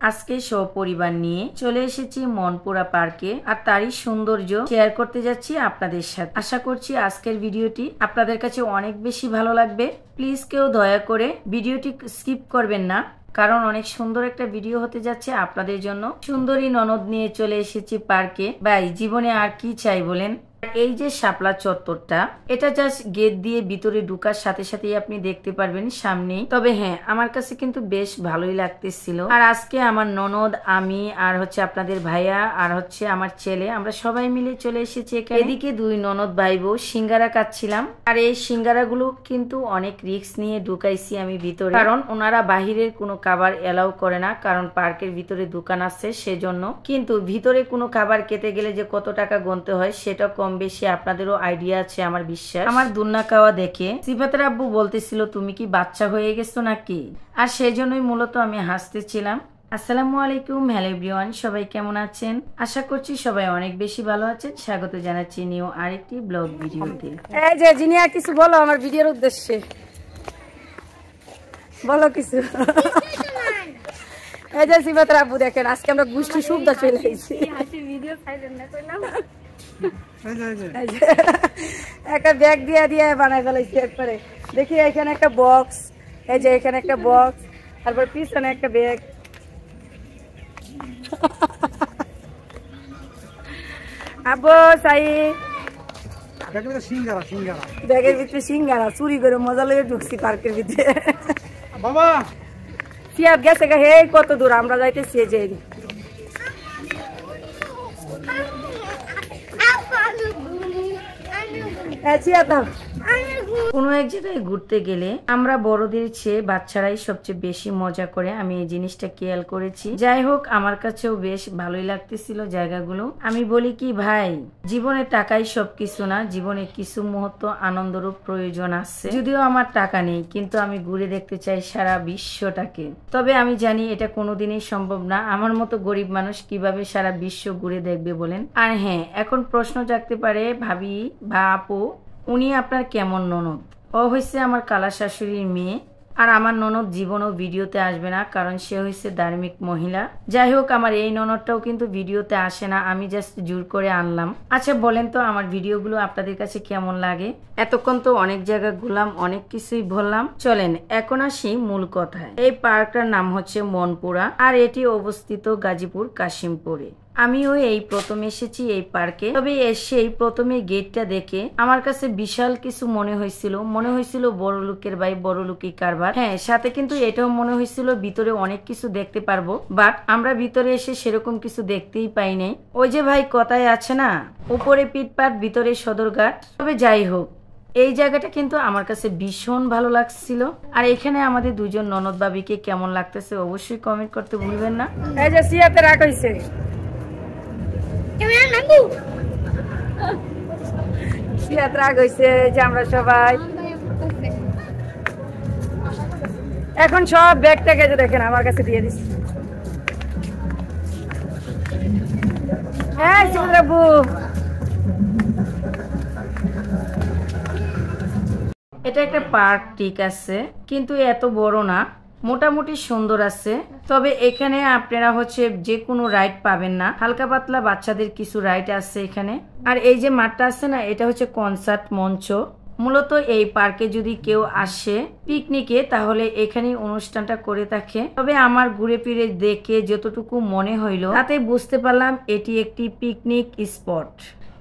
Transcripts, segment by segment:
আজকে সপরিবার নিয়ে চলে এসেছি মনপুরা পার্কে আর তারই সৌন্দর্য শেয়ার করতে যাচ্ছি আপনাদের সাথে। আশা করছি আজকের ভিডিওটি আপনাদের কাছে অনেক বেশি ভালো লাগবে। প্লিজ কেউ দয়া করে ভিডিওটি স্কিপ করবেন না, কারণ অনেক সুন্দর একটা ভিডিও হতে যাচ্ছে আপনাদের জন্য। সুন্দরী ননদ নিয়ে চলে এসেছি পার্কে। ভাই জীবনে আর কি চাই বলেন। এই যে শাপলা চত্বরটা, এটা জাস্ট গেট দিয়ে ভিতরে ঢুকার সাথে সাথেই আপনি দেখতে পারবেন সামনেই। তবে হ্যাঁ, আমার কাছে কিন্তু বেশ ভালোই লাগতেছিল। আর আজকে আমার ননদ, আমি আর হচ্ছে আপনাদের ভাইয়া আর হচ্ছে আমার ছেলে, আমরা সবাই মিলে চলে এসেছি এখানে। এদিকে দুই ননদ ভাই বউ সিঙ্গারা খাচ্ছিলাম। আর এই সিঙ্গারা গুলো কিন্তু অনেক রিস্ক নিয়ে ঢুকাইছি আমি ভিতরে, কারণ ওনারা বাহিরের কোনো খাবার এলাও করে না, কারণ পার্কের ভিতরে দোকান আছে সেজন্য। কিন্তু ভিতরে কোনো খাবার খেতে গেলে যে কত টাকা গুনতে হয় সেটা কম বেশি আপনাদেরও আইডিয়া আছে আমার বিশ্বাস। আমার দুন্না খাওয়া দেখে সিফাতের আব্বু বলতেছিল তুমি কি বাচ্চা হয়ে গেছো নাকি, আর সেজন্যই মূলত আমি হাসতেছিলাম। আসসালামু আলাইকুম, হ্যালো এভরিওয়ান, সবাই কেমন আছেন? আশা করছি সবাই অনেক বেশি ভালো আছেন। স্বাগত জানাচ্ছি নিউ আরেকটি ব্লগ ভিডিওতে। এই যে জিনিয়া কিছু বলো আমার ভিডিওর উদ্দেশ্যে, বলো কিছু। এই যে সিফাতের আব্বু দেখেন, আজকে আমরা গোষ্ঠী সুবিধা চলে এসেছি। একটা ব্যাগ দিয়ে দিয়ে বানাই ফেলাইছি একবারে। দেখি এখানে একটা বক্স, এই যে এখানে একটা বক্স, তারপর পিছনে একটা ব্যাগ। আব্বু সাই ব্যাগের ভিতরে সিঙ্গারা চুরি করে মজা লেগে ঢুকছি পার্কের ভিতরে। বাবা সিয়াব গেছে গা, হে কত দূর আমরা যাইতেছি। যে কোনো এক জায়গায় ঘুরতে গেলে আমরা বড়দের চেয়ে বাচ্চারাই সবচেয়ে বেশি মজা করে, আমি এই জিনিসটা খেয়াল করেছি। যাই হোক, আমার কাছেও বেশ ভালোই লাগতেছিল জায়গাগুলো। আমি বলি কি ভাই, জীবনে টাকাই সবকিছু না, জীবনে কিছু মুহূর্ত আনন্দেরও প্রয়োজন আছে। যদিও আমার টাকা নেই, কিন্তু আমি ঘুরে দেখতে চাই সারা বিশ্বটাকে। তবে আমি জানি এটা কোনোদিনই সম্ভব না। আমার মতো গরিব মানুষ কিভাবে সারা বিশ্ব ঘুরে দেখবে বলেন? আর হ্যাঁ, এখন প্রশ্ন জাগতে পারে ভাবি বা আপু, উনি আপনার কেমন ননদ? ও হয়েছে আমার কালা শাশুড়ির মেয়ে। আর আমার ননদ জীবনও ভিডিওতে আসবে না, কারণ সে হয়েছে ধার্মিক মহিলা। যাই হোক, আমার এই ননদটাও কিন্তু ভিডিওতে আসে না, আমি জাস্ট জোর করে আনলাম। আচ্ছা বলেন তো, আমার ভিডিওগুলো আপনাদের কাছে কেমন লাগে? এতক্ষণ তো অনেক জায়গা ঘুরলাম, অনেক কিছুই বললাম। চলেন এখন আসি মূল কথায়। এই পার্কটার নাম হচ্ছে মনপুরা, আর এটি অবস্থিত গাজীপুর কাশিমপুরে। আমিও এই প্রথম এসেছি এই পার্কে। তবে এসেই প্রথমে গেটটা দেখে আমার কাছে বিশাল কিছু মনে হয়েছিল বড় লোকের বাই বড় লোকই কারবার। হ্যাঁ, সাথে কিন্তু এটাও মনে হয়েছিল ভিতরে অনেক কিছু দেখতে পারবো, বাট আমরা ভিতরে এসে সেরকম কিছু দেখতেই পাই নাই। ওই যে ভাই কথায় আছে না, উপরে পিটপাট ভিতরে সদরঘাট। তবে যাই হোক, এই জায়গাটা কিন্তু আমার কাছে ভীষণ ভালো লাগছিল। আর এখানে আমাদের দুজন ননদ ভাবিকে কেমন লাগতেছে অবশ্যই কমেন্ট করতে ভুলবেন না। এই যে সিয়াতে রাখ হইছে, যে আমরা সবাই এখন সব ব্যাগটা গেছে দেখেন আমার কাছে দিয়ে দিচ্ছি। হ্যাঁ বাবু, এটা একটা পার্ক ঠিক আছে, কিন্তু এত বড় না, মোটামুটি সুন্দর আছে। তবে এখানে আপনারা হচ্ছে যে কোনো রাইড পাবেন না, হালকা পাতলা বাচ্চাদের কিছু রাইড আছে এখানে। আর এই যে মাঠটা আছে না, এটা হচ্ছে কনসার্ট মঞ্চ। মূলত এই পার্কে যদি কেউ আসে পিকনিকে, তাহলে এখানেই অনুষ্ঠানটা করে থাকে। তবে আমার ঘুরে ফিরে দেখে যতটুকু মনে হইল, তাতে বুঝতে পারলাম এটি একটি পিকনিক স্পট।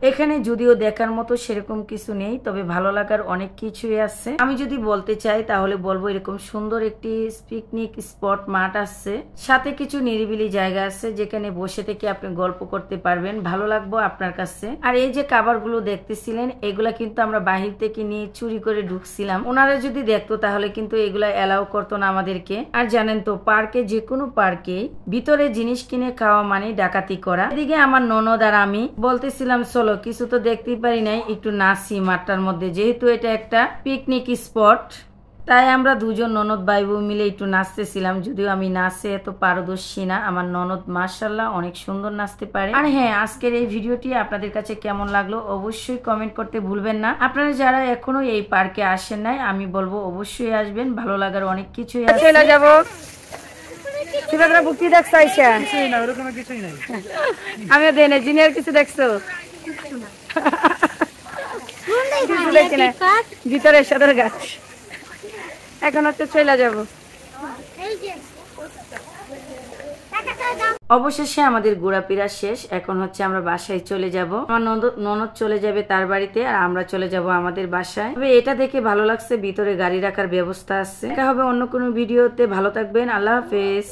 এখানে যদিও দেখার মতো সেরকম কিছু নেই, তবে ভালো লাগার অনেক কিছুই আছে। আমি যদি বলতে চাই তাহলে বলবো এরকম সুন্দর একটি পিকনিক স্পট মাঠ আছে, সাথে কিছু নিরিবিলি জায়গা আছে যেখানে বসে থেকে আপনি গল্প করতে পারবেন, ভালো লাগবে আপনার কাছে। আর এই যে খাবারগুলো দেখতেছিলেন, এগুলা কিন্তু আমরা বাহির থেকে নিয়ে চুরি করে ঢুকছিলাম। ওনারা যদি দেখতো তাহলে কিন্তু এগুলা এলাও করতো না আমাদেরকে। আর জানেন তো, পার্কে যে কোনো পার্কে ভিতরে জিনিস কিনে খাওয়া মানে ডাকাতি করা। এদিকে আমার ননদ আর আমি বলতেছিলাম চলো কিছু তো দেখতেই পারি নাই, একটু নাচি মাঠটার মধ্যে, যেহেতু এটা একটা পিকনিক স্পট। তাই আমরা দুজন ননদ ভাই বউ মিলে একটু নাচতেছিলাম। যদিও আমি নাচে এত পারদর্শী না, আমার ননদ মাশাআল্লাহ অনেক সুন্দর নাচতে পারে। আর হ্যাঁ, আজকের এই ভিডিওটি আপনাদের কাছে কেমন লাগলো অবশ্যই কমেন্ট করতে ভুলবেন না। আপনারা যারা এখনো এই পার্কে আসেন নাই, আমি বলবো অবশ্যই আসবেন, ভালো লাগার অনেক কিছুই আছে। সিবাদরা বুক কি দেখছো আইসা? আমিও দেই না, জিনিয়ার কিছু দেখছো? কিছু দেখি না, ভিতরে সদর গাছ। এখন হচ্ছে চলে যাবো। অবশেষে আমাদের ঘোরাফেরা শেষ। এখন হচ্ছে আমরা বাসায় চলে যাব। আমার ননদ চলে যাবে তার বাড়িতে, আর আমরা চলে যাব আমাদের বাসায়। তবে এটা দেখে ভালো লাগছে, ভিতরে গাড়ি রাখার ব্যবস্থা আছে। দেখা হবে অন্য কোনো ভিডিওতে। ভালো থাকবেন, আল্লাহ হাফেজ।